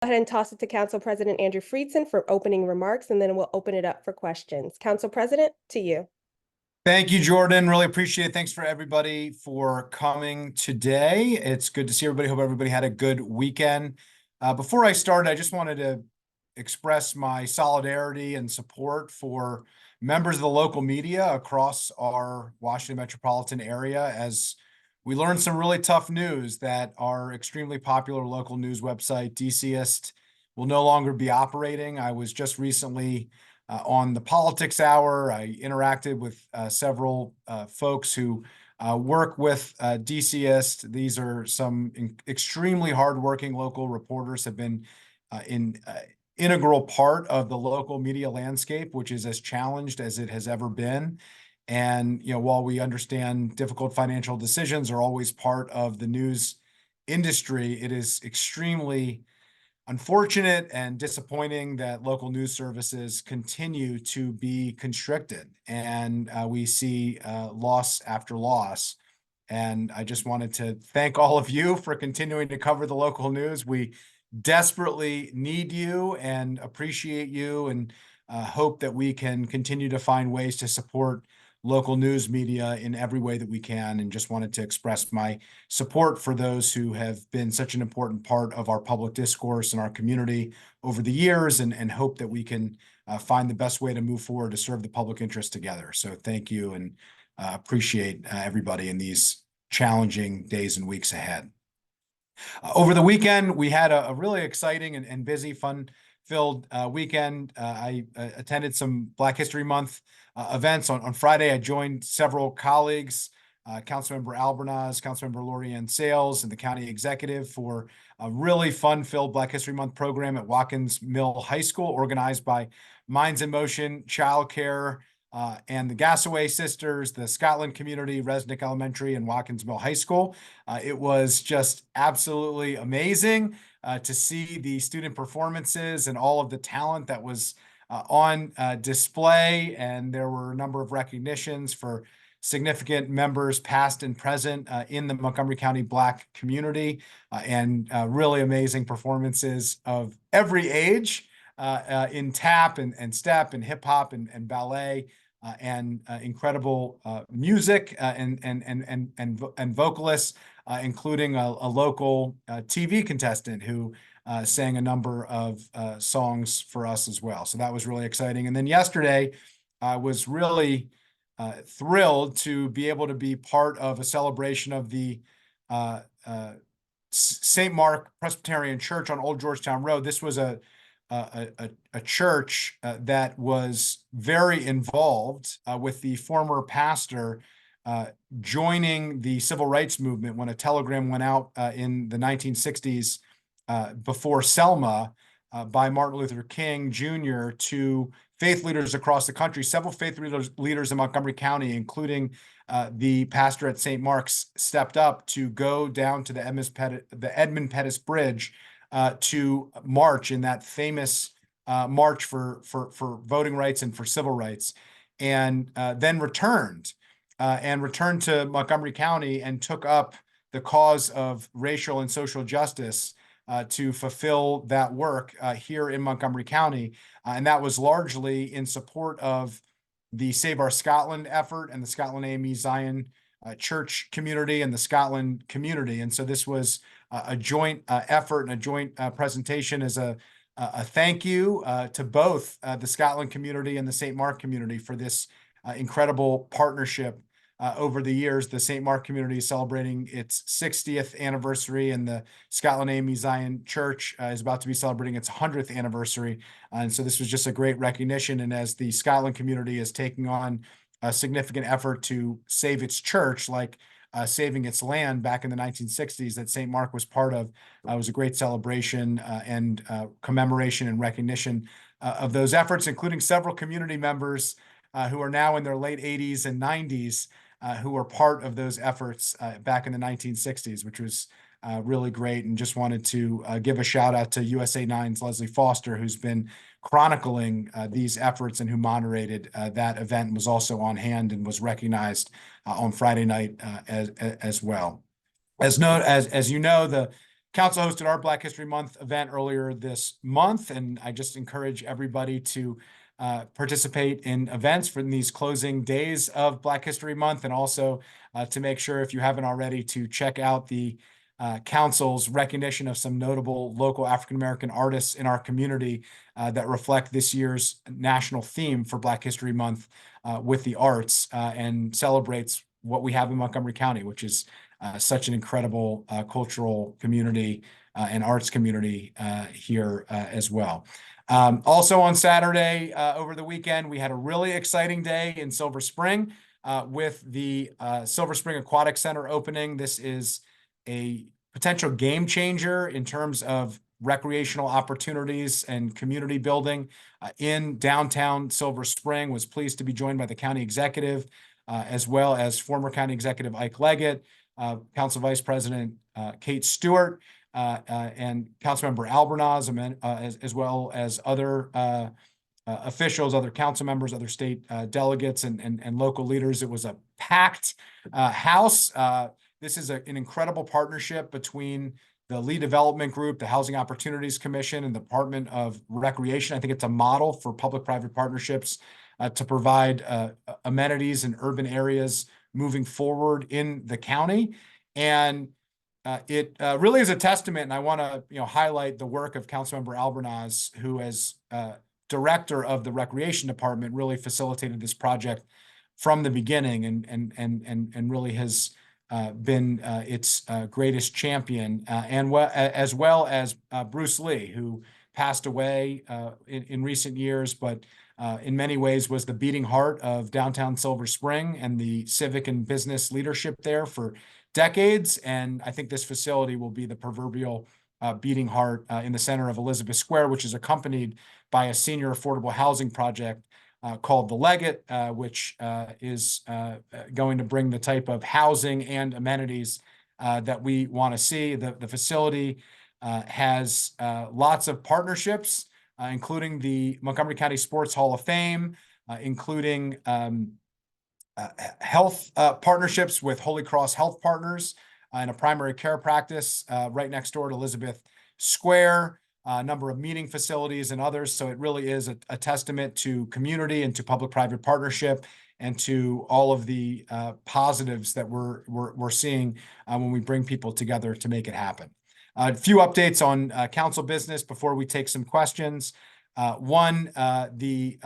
Go ahead and toss it to Council President Andrew Friedson for opening remarks, and then we'll open it up for questions. Council President, to you. Thank you, Jordan. Really appreciate it. Thanks for everybody for coming today. It's good to see everybody. Hope everybody had a good weekend. Before I start, I just wanted to express my solidarity and support for members of the local media across our Washington metropolitan area as we learned some really tough news that our extremely popular local news website, DCist, will no longer be operating. I was just recently on the Politics Hour. I interacted with several folks who work with DCist. These are some extremely hardworking local reporters, have been an integral part of the local media landscape, which is as challenged as it has ever been. And, while we understand difficult financial decisions are always part of the news industry, it is extremely unfortunate and disappointing that local news services continue to be constricted, and we see loss after loss. And I just wanted to thank all of you for continuing to cover the local news. We desperately need you and appreciate you, and hope that we can continue to find ways to support local news media in every way that we can, and just wanted to express my support for those who have been such an important part of our public discourse and our community over the years, and hope that we can find the best way to move forward to serve the public interest together. So thank you, and appreciate everybody in these challenging days and weeks ahead. Over the weekend, we had a really exciting and busy, fun-filled weekend. I attended some Black History Month events. On Friday, I joined several colleagues, Councilmember Albernaz, Councilmember Lorianne Sales, and the county executive for a really fun-filled Black History Month program at Watkins Mill High School, organized by Minds in Motion Childcare and the Gassaway Sisters, the Scotland Community, Resnick Elementary, and Watkins Mill High School. It was just absolutely amazing to see the student performances and all of the talent that was on display. And there were a number of recognitions for significant members, past and present, in the Montgomery County Black community, and really amazing performances of every age in tap and step and hip hop and ballet. And incredible music and vocalists, including a local TV contestant who sang a number of songs for us as well. So that was really exciting. And then yesterday, I was really thrilled to be able to be part of a celebration of the St. Mark Presbyterian Church on Old Georgetown Road. This was a church that was very involved with the former pastor joining the civil rights movement when a telegram went out in the 1960s before Selma by Martin Luther King Jr. to faith leaders across the country. Several faith leaders in Montgomery County, including the pastor at St. Mark's, stepped up to go down to the Edmund Pettus Bridge to march in that famous march for voting rights and for civil rights, and then returned to Montgomery County and took up the cause of racial and social justice to fulfill that work here in Montgomery County. And that was largely in support of the Save Our Scotland effort and the Scotland AME Zion church community and the Scotland community. And so this was a joint effort and a joint presentation as a thank you to both the Scotland community and the St. Mark community for this incredible partnership over the years. The St. Mark community is celebrating its 60th anniversary, and the Scotland AME Zion Church is about to be celebrating its 100th anniversary. And so this was just a great recognition. And as the Scotland community is taking on a significant effort to save its church, like saving its land back in the 1960s that St. Mark was part of, it was a great celebration and commemoration and recognition of those efforts, including several community members who are now in their late 80s and 90s, who were part of those efforts back in the 1960s, which was really great. And just wanted to give a shout out to USA 9's Leslie Foster, who's been chronicling these efforts and who moderated that event, and was also on hand and was recognized on Friday night as well. As you know, the council hosted our Black History Month event earlier this month, and I just encourage everybody to participate in events for these closing days of Black History Month, and also to make sure, if you haven't already, to check out the council's recognition of some notable local African-American artists in our community that reflect this year's national theme for Black History Month with the arts, and celebrates what we have in Montgomery County, which is such an incredible cultural community and arts community here as well. Also on Saturday over the weekend, we had a really exciting day in Silver Spring with the Silver Spring Aquatic Center opening. This is a potential game changer in terms of recreational opportunities and community building in downtown Silver Spring. Was pleased to be joined by the county executive, as well as former county executive Ike Leggett, Council Vice President Kate Stewart, and Councilmember Albornoz, as well as other officials, other council members, other state delegates, and local leaders. It was a packed house. This is an incredible partnership between the Lee Development Group, the Housing Opportunities Commission, and the Department of Recreation. I think it's a model for public-private partnerships to provide amenities in urban areas moving forward in the county. And it really is a testament, and I want to highlight the work of Councilmember Albornoz, who, as director of the Recreation Department, really facilitated this project from the beginning, and really has been its greatest champion, as well as Bruce Lee, who passed away in recent years, but in many ways was the beating heart of downtown Silver Spring and the civic and business leadership there for decades. And I think this facility will be the proverbial beating heart in the center of Elizabeth Square, which is accompanied by a senior affordable housing project called the Leggett, which is going to bring the type of housing and amenities that we want to see. The facility has lots of partnerships, including the Montgomery County Sports Hall of Fame, including health partnerships with Holy Cross Health Partners and a primary care practice right next door to Elizabeth Square, a number of meeting facilities and others. So it really is a testament to community and to public-private partnership, and to all of the positives that we're seeing when we bring people together to make it happen. A few updates on council business before we take some questions. One, the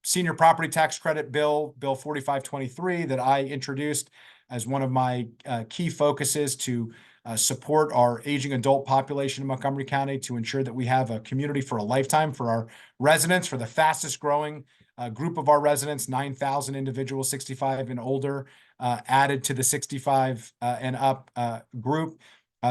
senior property tax credit bill 4523, that I introduced as one of my key focuses to support our aging adult population in Montgomery County, to ensure that we have a community for a lifetime for our residents, for the fastest growing group of our residents, 9,000 individuals 65 and older added to the 65 and up group.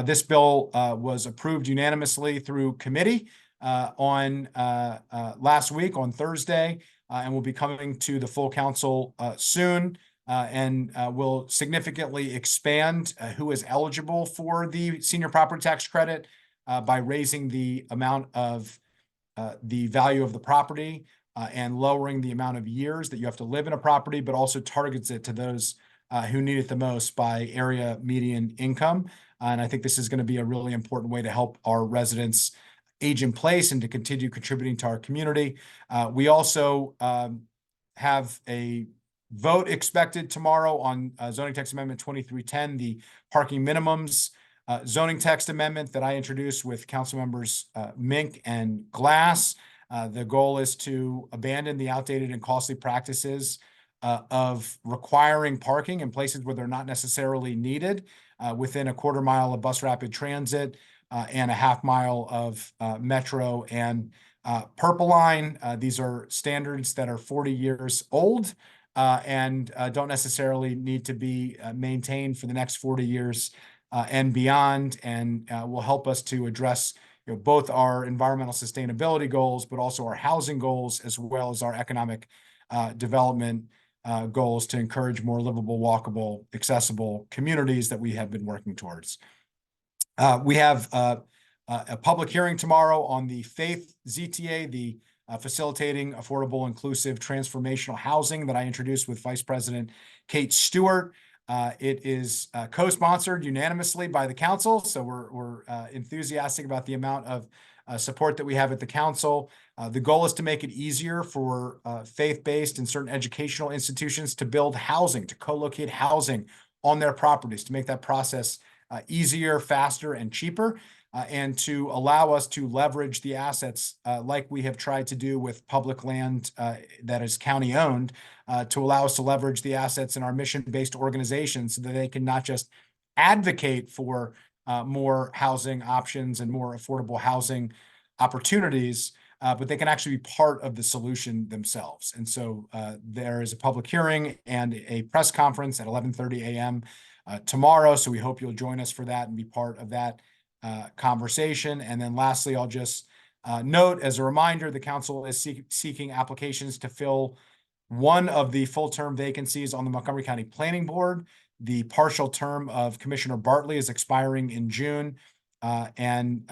This bill was approved unanimously through committee on last week on Thursday, and will be coming to the full council soon, and will significantly expand who is eligible for the senior property tax credit by raising the amount of the value of the property and lowering the amount of years that you have to live in a property, but also targets it to those who need it the most by area median income. And I think this is going to be a really important way to help our residents age in place and to continue contributing to our community. We also have a vote expected tomorrow on zoning text amendment 2310, the parking minimums zoning text amendment that I introduced with council members Mink and Glass. The goal is to abandon the outdated and costly practices of requiring parking in places where they're not necessarily needed, within a quarter mile of bus rapid transit and a half mile of Metro and Purple Line. These are standards that are 40 years old and don't necessarily need to be maintained for the next 40 years and beyond, and will help us to address both our environmental sustainability goals, but also our housing goals, as well as our economic development goals to encourage more livable, walkable, accessible communities that we have been working towards. We have a public hearing tomorrow on the FAITH ZTA, the Facilitating Affordable, Inclusive, Transformational Housing that I introduced with Vice President Kate Stewart. It is co-sponsored unanimously by the council, so we're enthusiastic about the amount of support that we have at the council. The goal is to make it easier for faith-based and certain educational institutions to build housing, to co-locate housing on their properties, to make that process easier, faster, and cheaper, and to allow us to leverage the assets like we have tried to do with public land that is county-owned, to allow us to leverage the assets in our mission-based organizations so that they can not just advocate for more housing options and more affordable housing opportunities, but they can actually be part of the solution themselves. And so there is a public hearing and a press conference at 11:30 a.m. Tomorrow. So we hope you'll join us for that and be part of that conversation. And then lastly, I'll just note as a reminder, the council is seeking applications to fill one of the full-term vacancies on the Montgomery County Planning Board. The partial term of Commissioner Bartley is expiring in June, and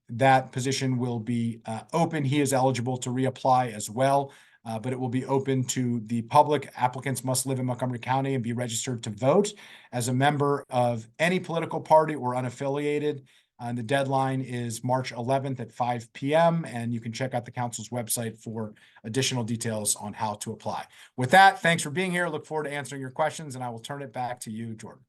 that position will be open. He is eligible to reapply as well, but it will be open to the public. Applicants must live in Montgomery County and be registered to vote as a member of any political party or unaffiliated. And the deadline is March 11th at 5 p.m. And you can check out the council's website for additional details on how to apply. With that, thanks for being here. Look forward to answering your questions, and I will turn it back to you, Jordan.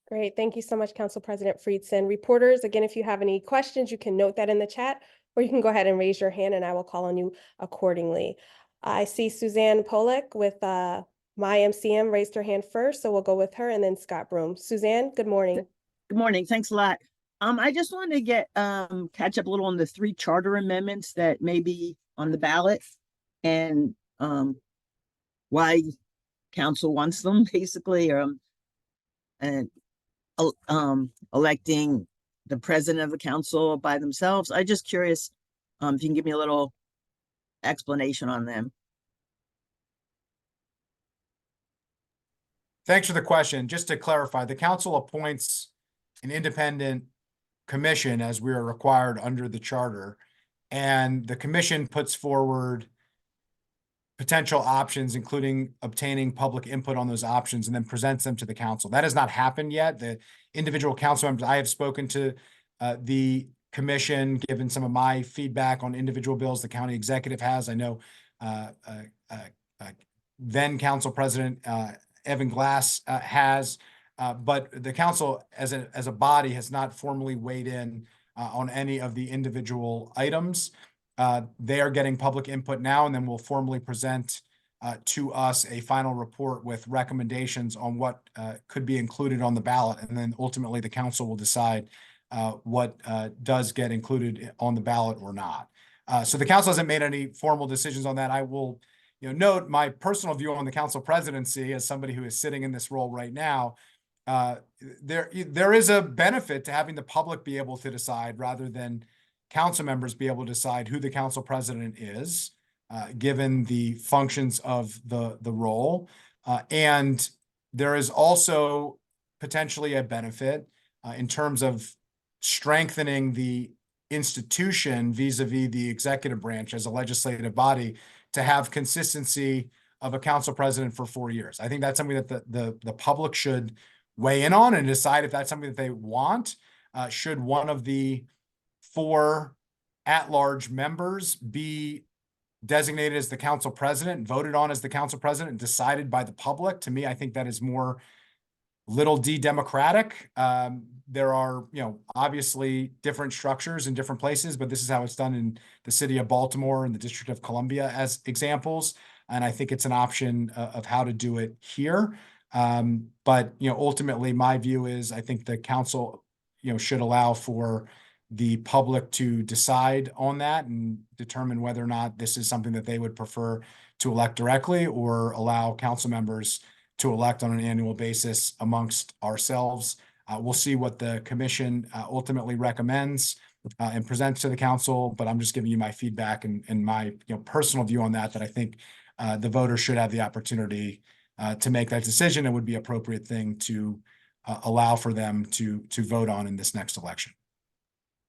Great. Thank you so much, Council President Friedson. Reporters, again, if you have any questions, you can note that in the chat, or you can go ahead and raise your hand and I will call on you accordingly. I see Suzanne Pollock with My MCM raised her hand first, so we'll go with her, and then Scott Broom. Suzanne, good morning. Good morning. Thanks a lot. I just wanted to get catch up a little on the 3 charter amendments that may be on the ballot, and why council wants them, basically, and electing the president of the council by themselves. I'm just curious if you can give me a little explanation on them. Thanks for the question. Just to clarify, the council appoints an independent commission as we are required under the charter, and the commission puts forward potential options, including obtaining public input on those options, and then presents them to the council. That has not happened yet. The individual council members, I have spoken to the commission, given some of my feedback on individual bills. The county executive has. I know then Council President Evan Glass has. But the council as a body has not formally weighed in on any of the individual items. They are getting public input now, and then we'll formally present to us a final report with recommendations on what could be included on the ballot. And then ultimately the council will decide what does get included on the ballot or not. So the council hasn't made any formal decisions on that. I will note my personal view on the council presidency as somebody who is sitting in this role right now. There is a benefit to having the public be able to decide rather than council members be able to decide who the council president is, given the functions of the role. And there is also potentially a benefit in terms of strengthening the institution vis-a-vis the executive branch as a legislative body to have consistency of a council president for 4 years. I think that's something that the public should weigh in on and decide if that's something that they want. Should one of the 4 at-large members be designated as the council president, voted on as the council president, and decided by the public? To me, I think that is more little d democratic. There are, obviously different structures in different places, but this is how it's done in the city of Baltimore and the District of Columbia as examples. And I think it's an option of how to do it here. But, ultimately my view is I think the council, should allow for the public to decide on that and determine whether or not this is something that they would prefer to elect directly or allow council members to elect on an annual basis amongst ourselves. We'll see what the commission ultimately recommends and presents to the council, but I'm just giving you my feedback and my personal view on that I think the voters should have the opportunity to make that decision. It would be an appropriate thing to allow for them to vote on in this next election.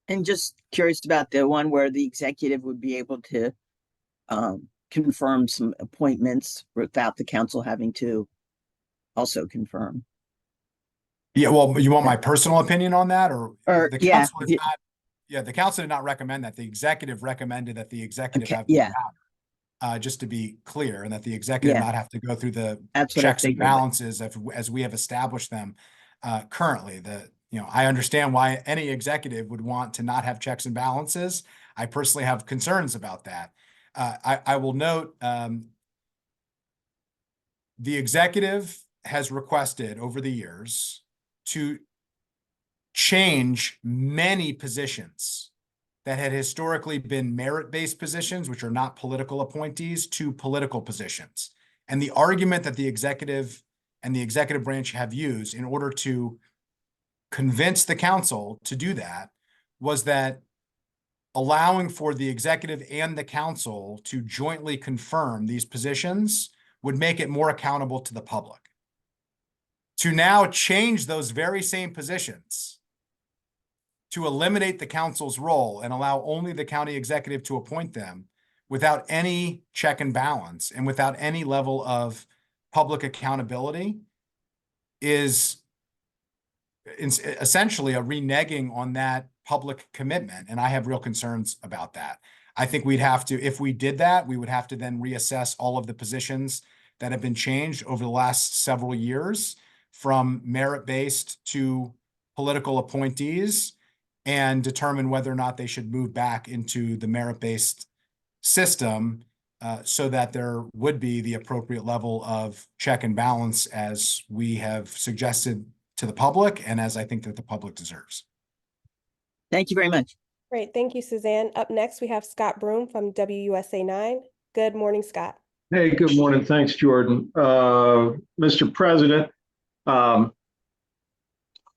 And just curious about the one where the executive would be able to confirm some appointments without the council having to also confirm. Yeah, well, you want my personal opinion on that, or Or the yeah, council is not, yeah, the council did not recommend that. The executive recommended that the executive okay, have yeah, just to be clear, and that the executive yeah, not have to go through the that's what I checks and figured. balances as we have established them currently. I understand why any executive would want to not have checks and balances. I personally have concerns about that. I will note the executive has requested over the years to change many positions that had historically been merit-based positions, which are not political appointees, to political positions. And the argument that the executive and the executive branch have used in order to convince the council to do that was that allowing for the executive and the council to jointly confirm these positions would make it more accountable to the public. To now change those very same positions to eliminate the council's role and allow only the county executive to appoint them without any check and balance and without any level of public accountability is essentially a reneging on that public commitment. And I have real concerns about that. I think we'd have to, if we did that, we would have to then reassess all of the positions that have been changed over the last several years from merit-based to political appointees and determine whether or not they should move back into the merit-based system so that there would be the appropriate level of check and balance as we have suggested to the public and as I think that the public deserves. Thank you very much. Great, thank you, Suzanne. Up next, we have Scott Broom from WUSA 9. Good morning, Scott. Hey, good morning. Thanks, Jordan. Mr. President, um,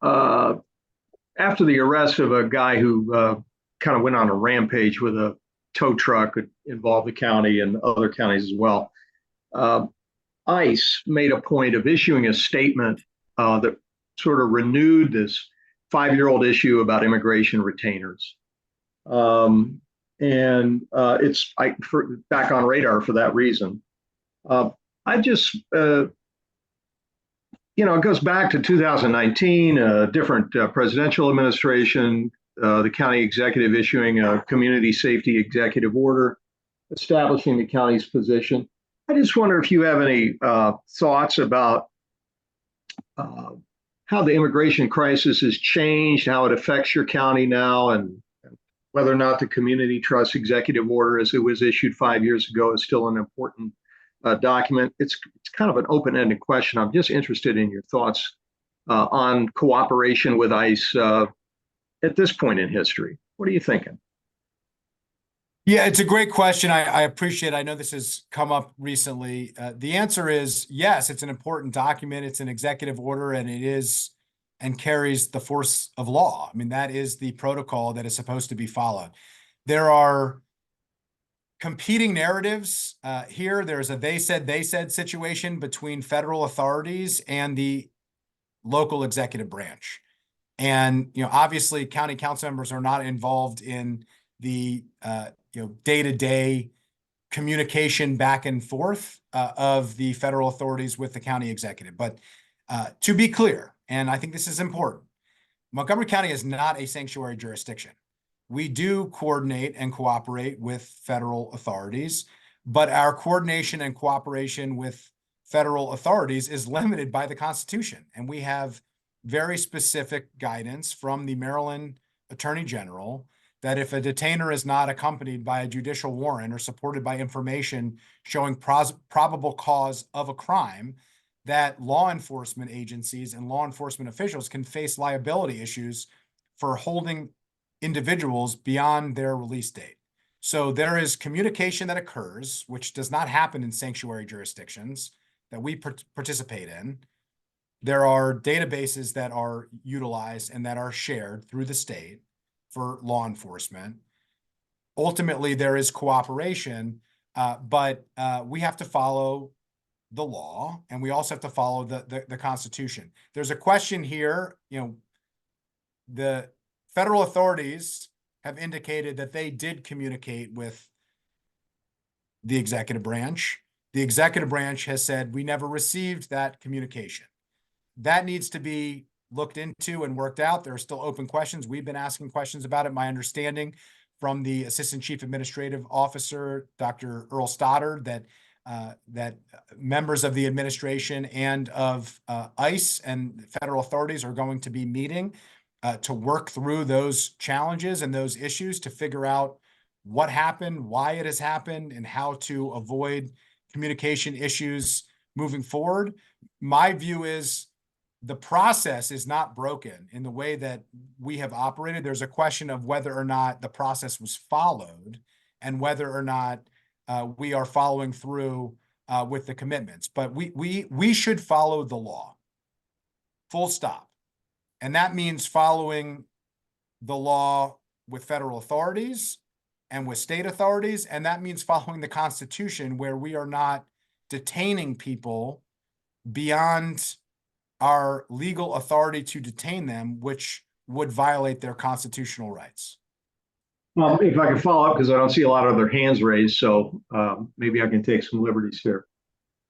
after the arrest of a guy who kind of went on a rampage with a tow truck that involved the county and other counties as well, ICE made a point of issuing a statement that sort of renewed this 5-year-old issue about immigration retainers. It's back on radar for that reason. I just, it goes back to 2019, a different presidential administration, the county executive issuing a community safety executive order establishing the county's position. I just wonder if you have any thoughts about how the immigration crisis has changed, how it affects your county now, and whether or not the community trust executive order as it was issued 5 years ago is still an important document. It's kind of an open-ended question. I'm just interested in your thoughts on cooperation with ICE at this point in history. What are you thinking? Yeah, it's a great question. I appreciate it. I know this has come up recently. The answer is yes, it's an important document. It's an executive order, and it is and carries the force of law. I mean, that is the protocol that is supposed to be followed. There are competing narratives here. There's a they said situation between federal authorities and the local executive branch. And, obviously county council members are not involved in the, day-to-day communication back and forth of the federal authorities with the county executive. But to be clear, and I think this is important, Montgomery County is not a sanctuary jurisdiction. We do coordinate and cooperate with federal authorities, but our coordination and cooperation with federal authorities is limited by the Constitution. And we have very specific guidance from the Maryland Attorney General that if a detainer is not accompanied by a judicial warrant or supported by information showing probable cause of a crime, that law enforcement agencies and law enforcement officials can face liability issues for holding individuals beyond their release date. So there is communication that occurs, which does not happen in sanctuary jurisdictions that we participate in. There are databases that are utilized and that are shared through the state for law enforcement. Ultimately, there is cooperation, but we have to follow the law, and we also have to follow the Constitution. There's a question here, the federal authorities have indicated that they did communicate with the executive branch. The executive branch has said, we never received that communication. That needs to be looked into and worked out. There are still open questions. We've been asking questions about it. My understanding from the Assistant Chief Administrative Officer, Dr. Earl Stoddard, that members of the administration and of ICE and federal authorities are going to be meeting to work through those challenges and those issues to figure out what happened, why it has happened, and how to avoid communication issues moving forward. My view is the process is not broken in the way that we have operated. There's a question of whether or not the process was followed and whether or not we are following through with the commitments. But we should follow the law, full stop. And that means following the law with federal authorities and with state authorities. And that means following the Constitution, where we are not detaining people beyond our legal authority to detain them, which would violate their constitutional rights. Well, if I can follow up, because I don't see a lot of other hands raised, so maybe I can take some liberties here.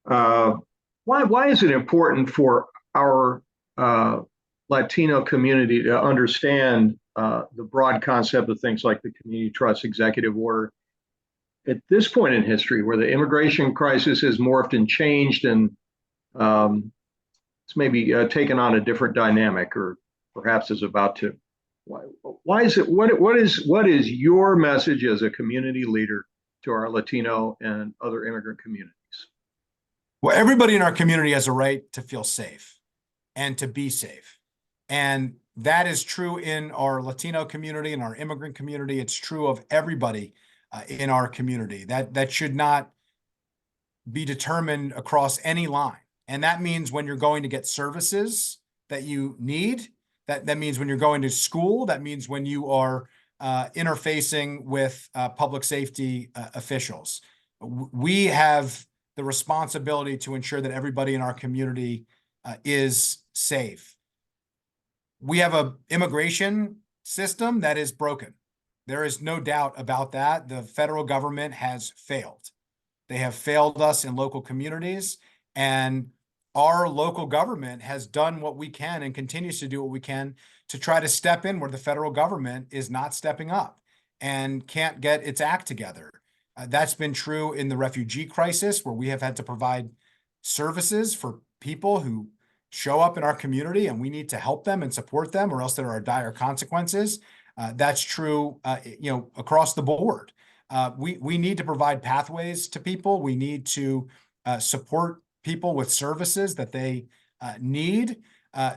Why is it important for our Latino community to understand the broad concept of things like the community trust executive order at this point in history, where the immigration crisis has morphed and changed, and it's maybe taken on a different dynamic, or perhaps is about to? Why is it? What is your message as a community leader to our Latino and other immigrant communities? Well, everybody in our community has a right to feel safe and to be safe. And that is true in our Latino community and our immigrant community. It's true of everybody in our community. That should not be determined across any line. And that means when you're going to get services that you need, that means when you're going to school, that means when you are interfacing with public safety officials. We have the responsibility to ensure that everybody in our community is safe. We have an immigration system that is broken. There is no doubt about that. The federal government has failed. They have failed us in local communities, and our local government has done what we can and continues to do what we can to try to step in where the federal government is not stepping up and can't get its act together. That's been true in the refugee crisis, where we have had to provide services for people who show up in our community, and we need to help them and support them, or else there are dire consequences. That's true, across the board. We need to provide pathways to people. We need to support people with services that they need.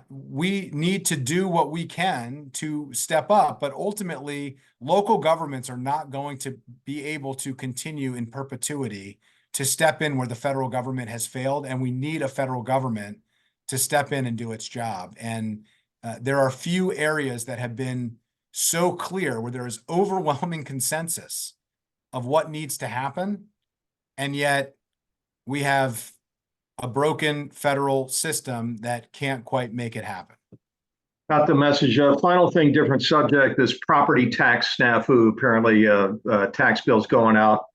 We need to do what we can to step up, but ultimately, local governments are not going to be able to continue in perpetuity to step in where the federal government has failed, and we need a federal government to step in and do its job. And there are few areas that have been so clear, where there is overwhelming consensus of what needs to happen, and yet we have a broken federal system that can't quite make it happen. Got the message. Final thing, different subject, this property tax snafu. Apparently, tax bills going out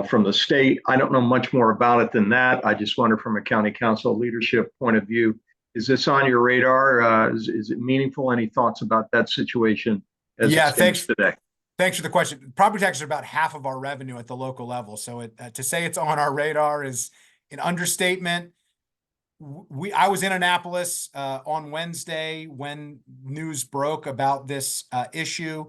from the state. I don't know much more about it than that. I just wonder, from a county council leadership point of view, is this on your radar? Is it meaningful? Any thoughts about that situation as it stands today? Thanks for the question. Property taxes are about half of our revenue at the local level. So to say it's on our radar is an understatement. I was in Annapolis on Wednesday when news broke about this issue.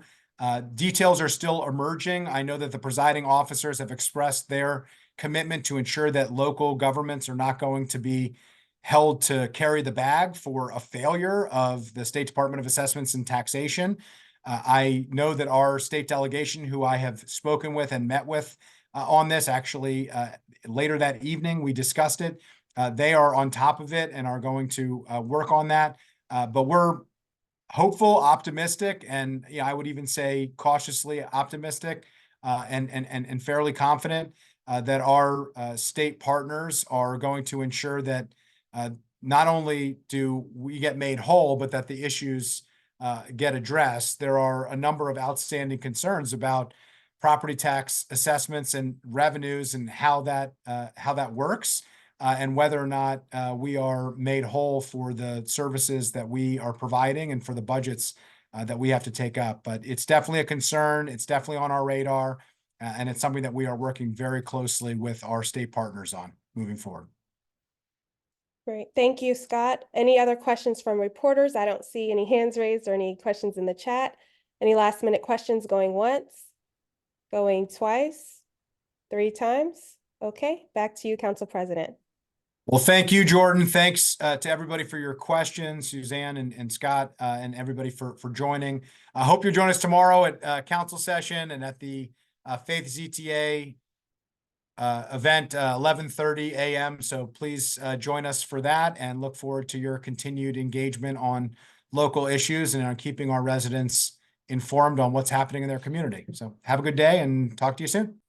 Details are still emerging. I know that the presiding officers have expressed their commitment to ensure that local governments are not going to be held to carry the bag for a failure of the State Department of Assessments and Taxation. I know that our state delegation, who I have spoken with and met with on this, actually later that evening, we discussed it. They are on top of it and are going to work on that. But we're hopeful, optimistic, and I would even say cautiously optimistic and fairly confident that our state partners are going to ensure that not only do we get made whole, but that the issues get addressed. There are a number of outstanding concerns about property tax assessments and revenues and how that works. and whether or not we are made whole for the services that we are providing and for the budgets that we have to take up. But it's definitely a concern. It's definitely on our radar, and it's something that we are working very closely with our state partners on moving forward. Great. Thank you, Scott. Any other questions from reporters? I don't see any hands raised or any questions in the chat. Any last minute questions going once? Going twice? 3 times? Okay, back to you, Council President. Well, thank you, Jordan. Thanks to everybody for your questions, Suzanne and Scott, and everybody for joining. I hope you'll join us tomorrow at council session and at the Faith ZTA event, 11:30 a.m. So please join us for that, and look forward to your continued engagement on local issues and on keeping our residents informed on what's happening in their community. So have a good day and talk to you soon.